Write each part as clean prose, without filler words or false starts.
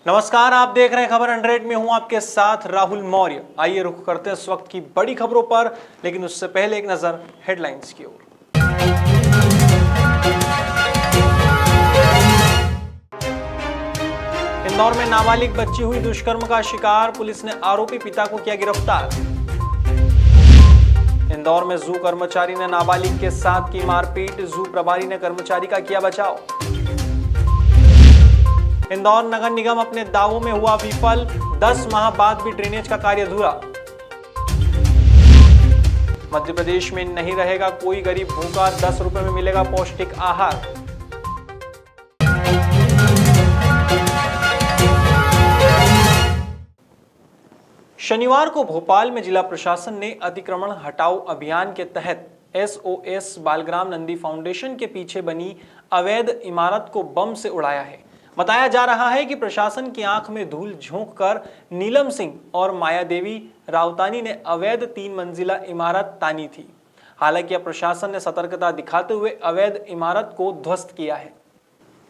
नमस्कार, आप देख रहे हैं खबर 100 में हूं आपके साथ राहुल मौर्य। आइए रुख करते हैं इस वक्त की बड़ी खबरों पर, लेकिन उससे पहले एक नजर हेडलाइंस की ओर। इंदौर में नाबालिग बच्ची हुई दुष्कर्म का शिकार, पुलिस ने आरोपी पिता को किया गिरफ्तार। इंदौर में जू कर्मचारी ने नाबालिग के साथ की मारपीट, जू प्रभारी ने कर्मचारी का किया बचाव। इंदौर नगर निगम अपने दावों में हुआ विफल, 10 माह बाद भी ड्रेनेज का कार्य अधूरा। मध्य प्रदेश में नहीं रहेगा कोई गरीब भूखा, 10 रुपए में मिलेगा पौष्टिक आहार। शनिवार को भोपाल में जिला प्रशासन ने अतिक्रमण हटाओ अभियान के तहत SOS बालग्राम नंदी फाउंडेशन के पीछे बनी अवैध इमारत को बम से उड़ाया है। बताया जा रहा है कि प्रशासन की आंख में धूल झोंककर नीलम सिंह और मायादेवी रावतानी ने अवैध 3 मंजिला इमारत तानी थी। हालांकि अब प्रशासन ने सतर्कता दिखाते हुए अवैध इमारत को ध्वस्त किया है।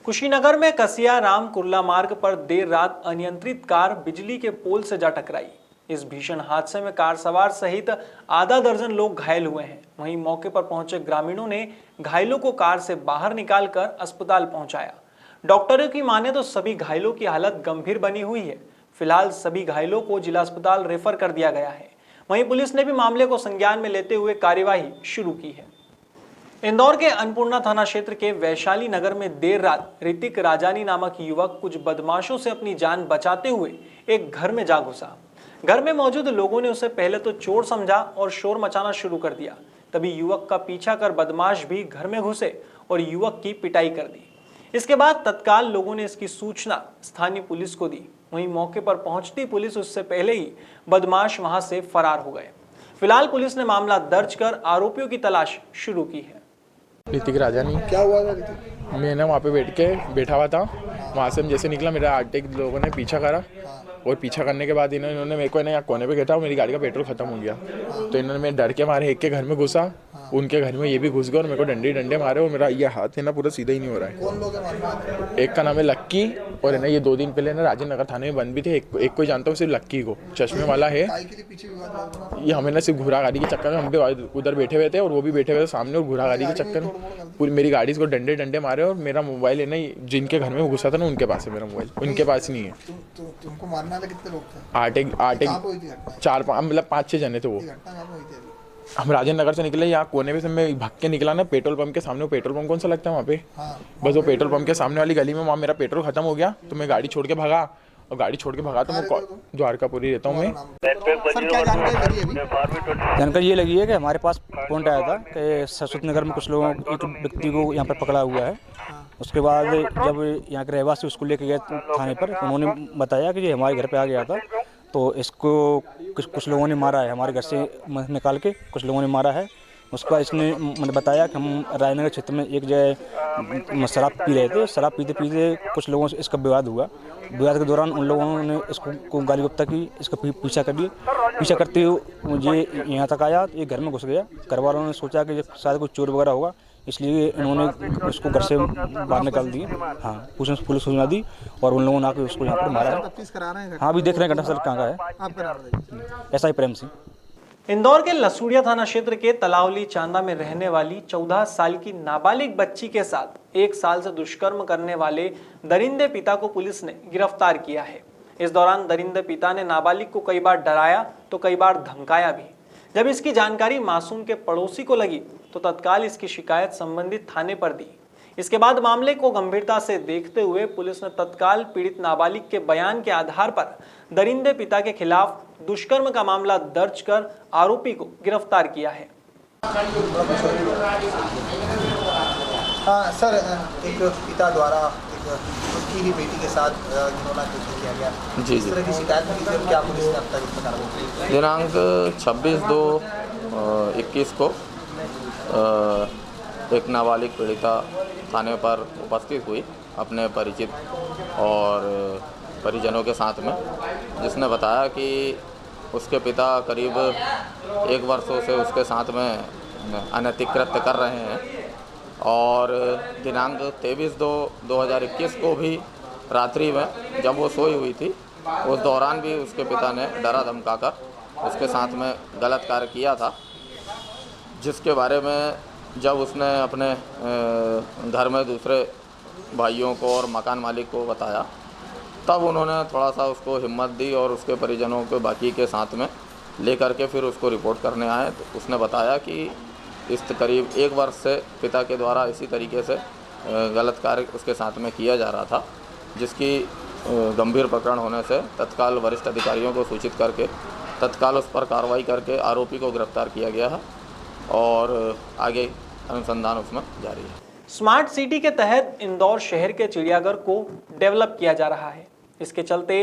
कुशीनगर में कसिया राम कुर्ला मार्ग पर देर रात अनियंत्रित कार बिजली के पोल से जा टकराई। इस भीषण हादसे में कार सवार सहित आधा दर्जन लोग घायल हुए हैं। वहीं मौके पर पहुंचे ग्रामीणों ने घायलों को कार से बाहर निकालकर अस्पताल पहुंचाया। डॉक्टरों की माने तो सभी घायलों की हालत गंभीर बनी हुई है। फिलहाल सभी घायलों को जिला अस्पताल रेफर कर दिया गया है। वहीं पुलिस ने भी मामले को संज्ञान में लेते हुए कार्यवाही शुरू की है। इंदौर के अन्नपूर्णा थाना क्षेत्र के वैशाली नगर में देर रात ऋतिक राजानी नामक युवक कुछ बदमाशों से अपनी जान बचाते हुए एक घर में जा घुसा। घर में मौजूद लोगों ने उसे पहले तो चोर समझा और शोर मचाना शुरू कर दिया। तभी युवक का पीछा कर बदमाश भी घर में घुसे और युवक की पिटाई कर दी। इसके बाद तत्काल लोगों ने इसकी सूचना स्थानीय पुलिस को दी। वहीं मौके पर पहुंचती पुलिस उससे पहले ही बदमाश वहां से फरार हो गए। फिलहाल पुलिस ने मामला दर्ज कर आरोपियों की तलाश शुरू की है। ऋतिक राजानी। क्या हुआ था ऋतिक? मैं ना वहाँ पे बैठा हुआ था। वहाँ से हम जैसे निकला, मेरा आटे के लोगों ने पीछा करा और पीछा करने के बाद इन्होंने मेरे को यहाँ कोने पे बैठा, मेरी गाड़ी का पेट्रोल खत्म हो गया। तो इन्होंने मैं डर के मारे एक के घर में घुसा, उनके घर में ये भी घुस गए और मेरे को डंडे मारे और मेरा ये हाथ है ना पूरा सीधा ही नहीं हो रहा है। कौन लोग हैं? एक का नाम है लक्की और है ना ये 2 दिन पहले ना राजेंद्र नगर थाने में बंद भी थे। एक को जानता हूँ, सिर्फ लक्की को, चश्मे वाला है। ये हमें ना सिर्फ घुरा गाड़ी के चक्कर में हम भी उधर बैठे हुए थे और वो भी बैठे हुए थे सामने, और घुरा गाड़ी के चक्कर में पूरी मेरी गाड़ी को डंडे मारे और मेरा मोबाइल है ना जिनके घर में वो घुसा था ना उनके पास है मेरा मोबाइल, उनके पास नहीं है। तुमको मारने वाले कितने लोग थे? 8 4 मतलब 5-6 जने थे वो। हम राजेंद्र नगर से निकले, यहाँ कोने पे से मैं भाग के निकला ना पेट्रोल पंप के सामने। वो पेट्रोल पंप कौन सा लगता है वहाँ पे? बस वो पेट्रोल पंप के सामने वाली गली में वहाँ मेरा पेट्रोल खत्म हो गया तो मैं गाड़ी छोड़ के भागा और गाड़ी छोड़ के भागा तो मैं द्वारकापुरी रहता हूँ मैं। सर क्या जानकारी लगी अभी? जानकारी ये लगी है कि हमारे पास पॉइंट आया था कि सरस्वती नगर में कुछ लोगों एक व्यक्ति को यहाँ पर पकड़ा हुआ है। उसके बाद जब यहाँ के रहवासी उसको लेके गए थाने पर, उन्होंने बताया कि ये हमारे घर पे आ गया था, तो इसको कुछ लोगों ने मारा है, हमारे घर से निकाल के कुछ लोगों ने मारा है। उसका इसने मैंने बताया कि हम रायनगर क्षेत्र में एक जगह शराब पी रहे थे, शराब पीते कुछ लोगों से इसका विवाद हुआ। विवाद के दौरान उन लोगों ने इसको गाली गप्ता की, इसका पीछा कर दिया। पीछा करते हुए ये यहाँ तक आया, ये घर में घुस गया। घर वालों ने सोचा कि शायद कोई चोर वगैरह होगा, इसलिए इन्होंने उसको घर से बाहर निकाल दिए। हाँ, पुलिस सूचना दी और उन लोगों ने आकर उसको यहाँ पर मारा है। हाँ, अभी देख रहे हैं घटनास्थल कहाँ का है। SI प्रेम सिंह। इंदौर के लसूड़िया थाना क्षेत्र के तलावली चांदा में रहने वाली 14 साल की नाबालिग बच्ची के साथ 1 साल से दुष्कर्म करने वाले दरिंदे पिता को पुलिस ने गिरफ्तार किया है। इस दौरान दरिंदे पिता ने नाबालिग को कई बार डराया तो कई बार धमकाया भी। जब इसकी जानकारी मासूम के पड़ोसी को लगी तो तत्काल इसकी शिकायत संबंधित थाने पर दी। इसके बाद मामले को गंभीरता से देखते हुए पुलिस ने तत्काल पीड़ित नाबालिग के बयान के आधार पर दरिंदे पिता के खिलाफ दुष्कर्म का मामला दर्ज कर आरोपी को गिरफ्तार किया है। हाँ सर, एक पिता द्वारा उसकी ही बेटी के साथ घिनौना कृत्य किया गया। जी इस तरह की शिकायत मिली थी और क्या पुलिस ने अब तक इस पर कार्रवाई की? दिनांक 26/2/21 को एक नाबालिग पीड़िता थाने पर उपस्थित हुई अपने परिचित और परिजनों के साथ में, जिसने बताया कि उसके पिता करीब 1 वर्षों से उसके साथ में अनैतिक कृत्य कर रहे हैं और दिनांक 23/2/2021 को भी रात्रि में जब वो सोई हुई थी उस दौरान भी उसके पिता ने डरा धमकाकर उसके साथ में गलत कार्य किया था, जिसके बारे में जब उसने अपने घर में दूसरे भाइयों को और मकान मालिक को बताया तब उन्होंने थोड़ा सा उसको हिम्मत दी और उसके परिजनों को बाकी के साथ में लेकर के फिर उसको रिपोर्ट करने आए। तो उसने बताया कि इस करीब 1 वर्ष से पिता के द्वारा इसी तरीके से गलत कार्य उसके साथ में किया जा रहा था, जिसकी गंभीर प्रकरण होने से तत्काल वरिष्ठ अधिकारियों को सूचित करके तत्काल उस पर कार्रवाई करके आरोपी को गिरफ्तार किया गया है और आगे अनुसंधान उसमें जारी है। स्मार्ट सिटी के तहत इंदौर शहर के चिड़ियाघर को डेवलप किया जा रहा है। इसके चलते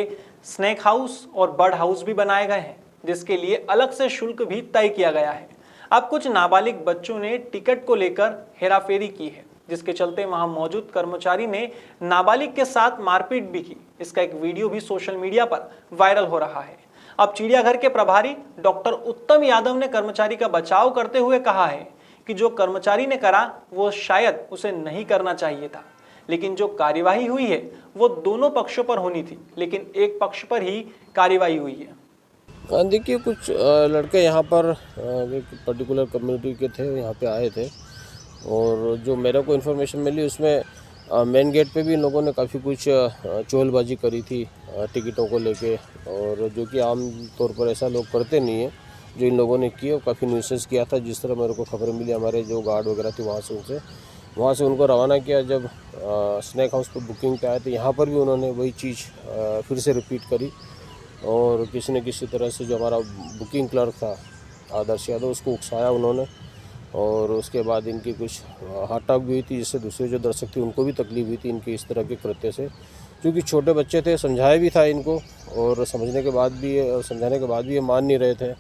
स्नैक हाउस और बर्ड हाउस भी बनाए गए हैं, जिसके लिए अलग से शुल्क भी तय किया गया है। अब कुछ नाबालिग बच्चों ने टिकट को लेकर हेराफेरी की है, जिसके चलते वहां मौजूद कर्मचारी ने नाबालिग के साथ मारपीट भी की। इसका एक वीडियो भी सोशल मीडिया पर वायरल हो रहा है। अब चिड़ियाघर के प्रभारी डॉक्टर उत्तम यादव ने कर्मचारी का बचाव करते हुए कहा है कि जो कर्मचारी ने करा वो शायद उसे नहीं करना चाहिए था, लेकिन जो कार्यवाही हुई है वो दोनों पक्षों पर होनी थी, लेकिन एक पक्ष पर ही कार्यवाही हुई है। देखिए, कुछ लड़के यहाँ पर एक पर्टिकुलर कम्युनिटी के थे, यहाँ पे आए थे और जो मेरे को इन्फॉर्मेशन मिली उसमें मेन गेट पे भी इन लोगों ने काफ़ी कुछ चोलबाजी करी थी टिकटों को लेके, और जो कि आम तौर पर ऐसा लोग करते नहीं हैं। जो इन लोगों ने किया और काफ़ी न्यूसेंस किया था। जिस तरह मेरे को खबर मिली हमारे जो गार्ड वगैरह थे वहाँ से उनको रवाना किया। जब स्नैक हाउस पर बुकिंग पे आए तो यहाँ पर भी उन्होंने वही चीज़ फिर से रिपीट करी और किसी न किसी तरह से जो हमारा बुकिंग क्लर्क था आदर्श यादव उसको उकसाया उन्होंने, और उसके बाद इनकी कुछ हाथ-टाक भी हुई थी, जिससे दूसरे जो दर्शक थे उनको भी तकलीफ हुई थी इनके इस तरह के कृत्य से। क्योंकि छोटे बच्चे थे, समझाया भी था इनको और समझाने के बाद भी ये मान नहीं रहे थे।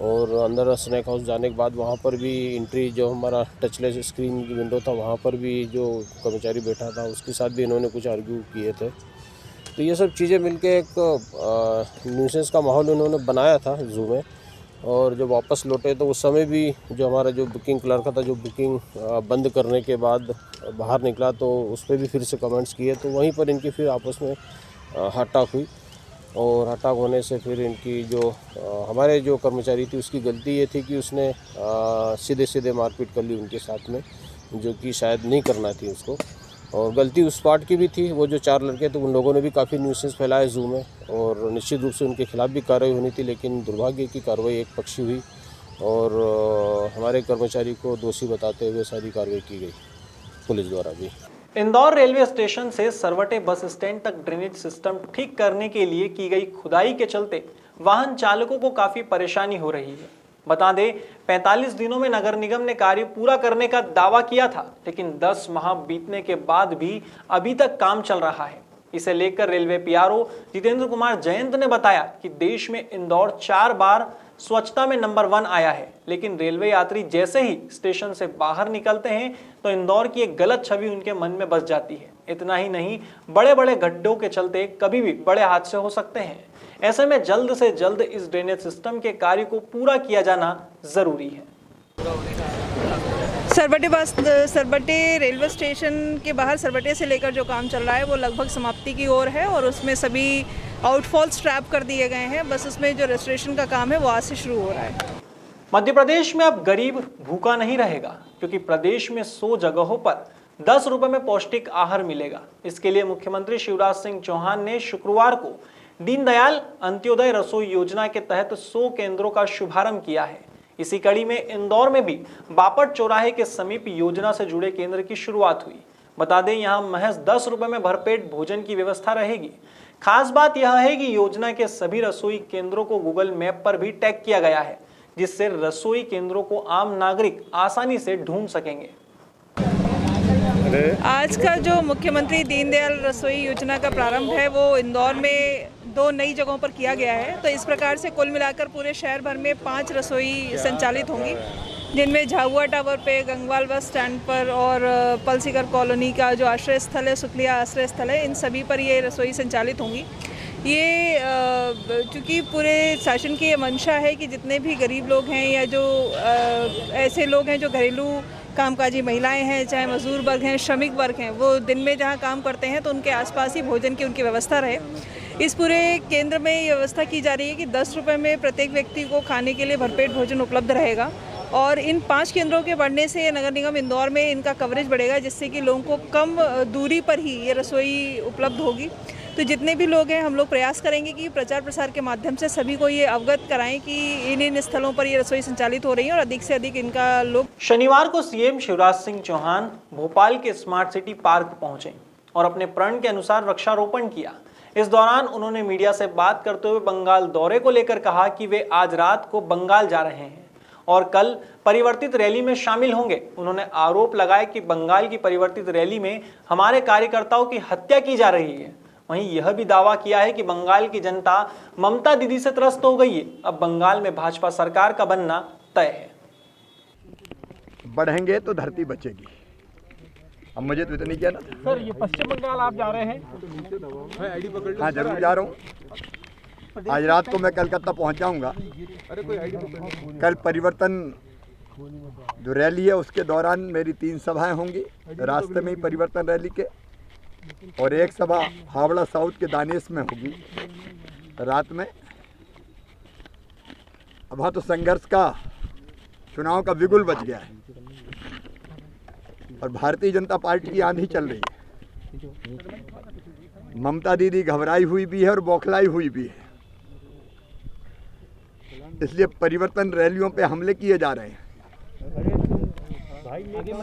और अंदर स्नैक हाउस जाने के बाद वहाँ पर भी एंट्री जो हमारा टचलेस स्क्रीन की विंडो था वहाँ पर भी जो कर्मचारी बैठा था उसके साथ भी इन्होंने कुछ आर्ग्यू किए थे। तो ये सब चीज़ें मिलके एक न्यूसेंस का माहौल उन्होंने बनाया था ज़ू में। और जब वापस लौटे तो उस समय भी जो हमारा जो बुकिंग क्लर्क था, जो बुकिंग बंद करने के बाद बाहर निकला तो उस पर भी फिर से कमेंट्स किए। तो वहीं पर इनकी फिर आपस में हाथ-टाक हुई और हाथ-टाक होने से फिर इनकी जो हमारे जो कर्मचारी थी उसकी गलती ये थी कि उसने सीधे मारपीट कर ली उनके साथ में, जो कि शायद नहीं करना थी उसको। और गलती उस पार्ट की भी थी। वो जो 4 लड़के थे उन लोगों ने भी काफ़ी न्यूसेंस फैलाए ज़ू में और निश्चित रूप से उनके खिलाफ़ भी कार्रवाई होनी थी, लेकिन दुर्भाग्य की कार्रवाई एक पक्षी हुई और हमारे कर्मचारी को दोषी बताते हुए सारी कार्रवाई की गई पुलिस द्वारा भी। इंदौर रेलवे स्टेशन से सरवटे बस स्टैंड तक ड्रेनेज सिस्टम ठीक करने के लिए की गई खुदाई के चलते वाहन चालकों को काफ़ी परेशानी हो रही है। बता दें, 45 दिनों में नगर निगम ने कार्य पूरा करने का दावा किया था, लेकिन 10 माह बीतने के बाद भी अभी तक काम चल रहा है। इसे लेकर रेलवे पीआरओ जितेंद्र कुमार जयंत ने बताया कि देश में इंदौर 4 बार स्वच्छता में नंबर 1 आया है, लेकिन रेलवे यात्री जैसे ही स्टेशन से बाहर निकलते हैं तो इंदौर की एक गलत छवि उनके मन में बस जाती है। इतना ही नहीं, बड़े बड़े गड्ढों के चलते कभी भी बड़े हादसे हो सकते हैं। ऐसे में जल्द से जल्द इस ड्रेनेज सिस्टम के कार्य को पूरा किया जाना जरूरी है। सरवटे रेलवे स्टेशन के बाहर सरवटे से लेकर जो काम चल रहा है वो लगभग समाप्ति की ओर है और उसमें सभी आउटफॉल्स ट्रैप कर दिए गए हैं। बस उसमें जो रेस्टोरेशन का काम है वो आज से शुरू हो रहा है। मध्य प्रदेश में अब गरीब भूखा नहीं रहेगा, क्योंकि प्रदेश में 100 जगहों पर 10 रुपए में पौष्टिक आहार मिलेगा। इसके लिए मुख्यमंत्री शिवराज सिंह चौहान ने शुक्रवार को दीनदयाल अंत्योदय रसोई योजना के तहत 100 केंद्रों का शुभारंभ किया है। इसी कड़ी में इंदौर में भी बापट चौराहे के समीप योजना से जुड़े केंद्र की शुरुआत हुई। बता दें, यहां महज 10 रुपए में भरपेट भोजन की व्यवस्था रहेगी। खास बात यह है कि योजना के सभी रसोई केंद्रों को गूगल मैप पर भी टैग किया गया है, जिससे रसोई केंद्रों को आम नागरिक आसानी से ढूंढ सकेंगे। आज का जो मुख्यमंत्री दीनदयाल रसोई योजना का प्रारंभ है वो इंदौर में 2 नई जगहों पर किया गया है। तो इस प्रकार से कुल मिलाकर पूरे शहर भर में 5 रसोई संचालित होंगी, जिनमें झाबुआ टावर पे, गंगवाल बस स्टैंड पर और पलसीगर कॉलोनी का जो आश्रय स्थल है, सुखलिया आश्रय स्थल है, इन सभी पर ये रसोई संचालित होंगी। ये चूँकि पूरे शासन की ये मंशा है कि जितने भी गरीब लोग हैं या जो ऐसे लोग हैं जो घरेलू कामकाजी महिलाएं हैं, चाहे मजदूर वर्ग हैं, श्रमिक वर्ग हैं, वो दिन में जहां काम करते हैं तो उनके आसपास ही भोजन की उनकी व्यवस्था रहे। इस पूरे केंद्र में ये व्यवस्था की जा रही है कि 10 रुपये में प्रत्येक व्यक्ति को खाने के लिए भरपेट भोजन उपलब्ध रहेगा और इन 5 केंद्रों के बढ़ने से नगर निगम इंदौर में इनका कवरेज बढ़ेगा, जिससे कि लोगों को कम दूरी पर ही ये रसोई उपलब्ध होगी। तो जितने भी लोग हैं, हम लोग प्रयास करेंगे कि प्रचार प्रसार के माध्यम से सभी को ये अवगत कराएं कि इन स्थलों पर ये रसोई संचालित हो रही है और अधिक से अधिक इनका लोग। शनिवार को सीएम शिवराज सिंह चौहान भोपाल के स्मार्ट सिटी पार्क पहुंचे और अपने प्रण के अनुसार वृक्षारोपण किया। इस दौरान उन्होंने मीडिया से बात करते हुए बंगाल दौरे को लेकर कहा कि वे आज रात को बंगाल जा रहे हैं और कल परिवर्तित रैली में शामिल होंगे। उन्होंने आरोप लगाया कि बंगाल की परिवर्तित रैली में हमारे कार्यकर्ताओं की हत्या की जा रही है। वहीं यह भी दावा किया है कि बंगाल की जनता ममता दीदी से त्रस्त हो गई है। अब बंगाल में भाजपा सरकार का बनना तय है। बढ़ेंगे तो धरती बचेगी। अब मुझे तो इतनी कहना था। सर, ये पश्चिम बंगाल आप जा रहे हैं? हाँ, जरूर जा रहा हूँ। आज रात को मैं कलकत्ता पहुँच जाऊँगा। कल परिवर्तन जो रैली है उसके दौरान मेरी 3 सभाएं होंगी रास्ते में ही परिवर्तन रैली के, और एक सभा हावड़ा साउथ के दानेश में होगी रात में। अब वहाँ तो संघर्ष का, चुनाव का बिगुल बच गया है और भारतीय जनता पार्टी की आंधी चल रही है। ममता दीदी घबराई हुई भी है और बौखलाई हुई भी है, इसलिए परिवर्तन रैलियों पे हमले किए जा रहे हैं।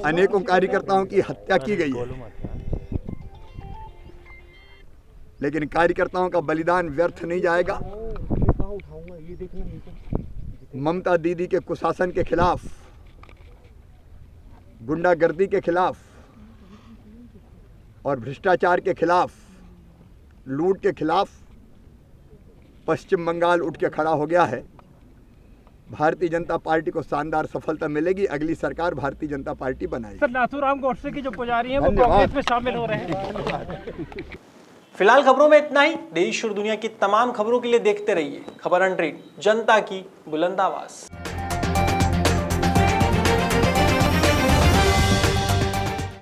अनेकों कार्यकर्ताओं की हत्या की गई है, लेकिन कार्यकर्ताओं का बलिदान व्यर्थ नहीं जाएगा। ममता दीदी के कुशासन के खिलाफ, गुंडागर्दी के खिलाफ और भ्रष्टाचार के खिलाफ, लूट के खिलाफ पश्चिम बंगाल उठ के खड़ा हो गया है। भारतीय जनता पार्टी को शानदार सफलता मिलेगी। अगली सरकार भारतीय जनता पार्टी बनाएगी। सर, नाथूराम गोडसे की जो पुजारी हैं वो कांग्रेस में शामिल हो रहे हैं। फिलहाल खबरों में इतना ही। देश और दुनिया की तमाम खबरों के लिए देखते रहिए खबर 100, जनता की बुलंद आवाज।